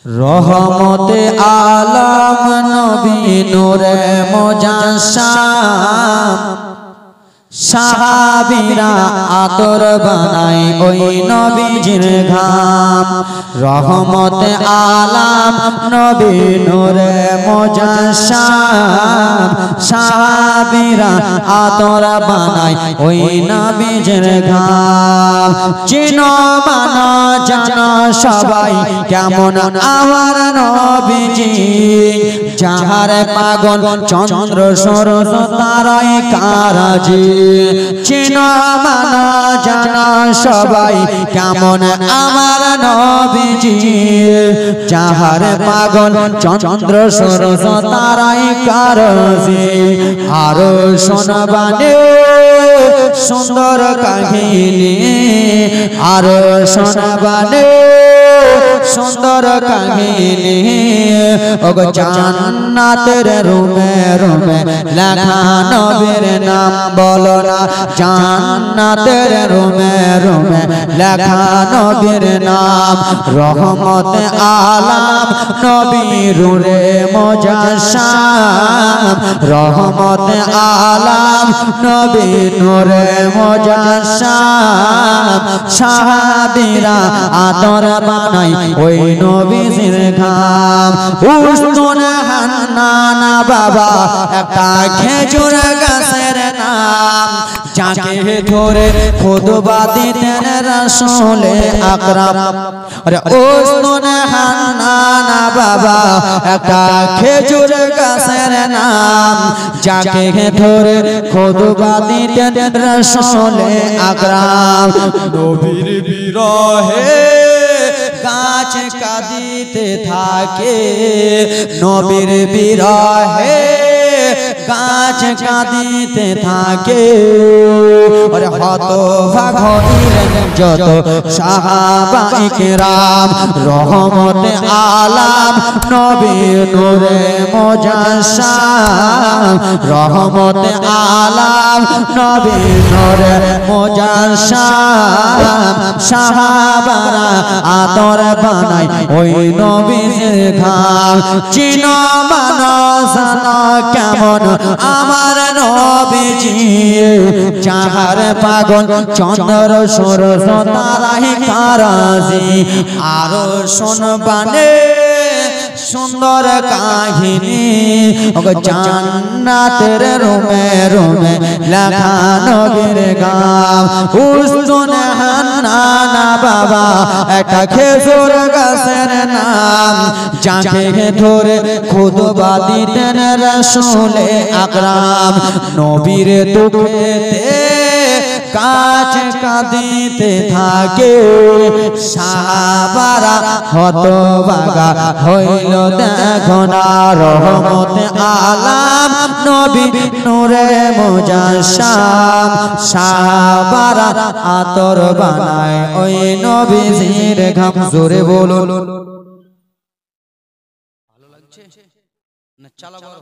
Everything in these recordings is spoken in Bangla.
রহমতে আলম নবী নূরে মুজাসসাম সাহাবীরা আতর বানায় ওই নবীজির ঘাম রহমতে আলম নবী নূরে মুজাসসাম সাহাবীরা আতর বানায় ওই নবীজির ঘাম চিনো মানো জানো সবাই কেমন আমার নবীজি যাহার পাগল চন্দ্র সূর্য তারাই কারাজি চিনো মানো জানো সবাই কেমন আমার নবীজি যাহার পাগল চন্দ্র সূর্য তারাই কারাজি আরো শোনাবানে সুন্দর কাহিনী আরো শোনাবানে সুন্দর কাহিনী ওগো জান্নাতের রুমে রুমে লেখা নবীর নাম বলো না জান্নাতের রুমে রুমে লেখা নবীর নাম রহমতে আলম নবী নূরে মুজাসসাম রহমতে আলম নবী নূরে মুজাসসাম সাহাবীরা আতর বানায় ওই নবীজির ঘাম উস্তুনে হান্নানা বাবা একটা খেজুর গাছের নাম যাকে ধরে খুতবা দিতেন রাসূলে আকরাম আরে উস্তুনে হান্নানা বাবা একটা খেজুর গাছের নাম যাকে ধরে খুতবা দিতেন রাসূলে আকরাম নবীর বিরহে গাছ কাঁদিতে থাকে নবীর বিরহে গাছ কাঁদিতে থাকে আরে হতভাগিলেন যত সাহাবায়ে কেরাম রহমতে আলম নবী নূরে মুজাসসাম রহমতে আলম নবী নূরে মুজাসসাম সাহাবারা আতর বানায় ওই নবীজির ঘাম চিনো মানো জানো কেমন আমার নবীজি যাহার পাগল চন্দ্র সূর্য তারাই কারাজি আরো শুনবানে সুন্দর কাহিনী ওগো জান্নাতের রুমে রুমে লেখা নবীর গাম উস্তুনে হান্নানা বাবা একটা খেজুর গাছের নাম যাকে ধরে খুতবা দিতেন রাসূলে আকরাম নবীর দুঃখেতে গাছ কাঁদিতে থাকে সাহাবারা হতভাগা হইল দেখো না রহমতে আলম নবী নূরে মুজাসসাম সাহাবারা আতর বানায় ওই নবীজির ঘাম জোরে বলো ভালো লাগছে না চালা বড়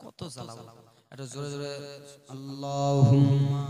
কত চালাবো এটা জোরে জোরে আল্লাহুম্মা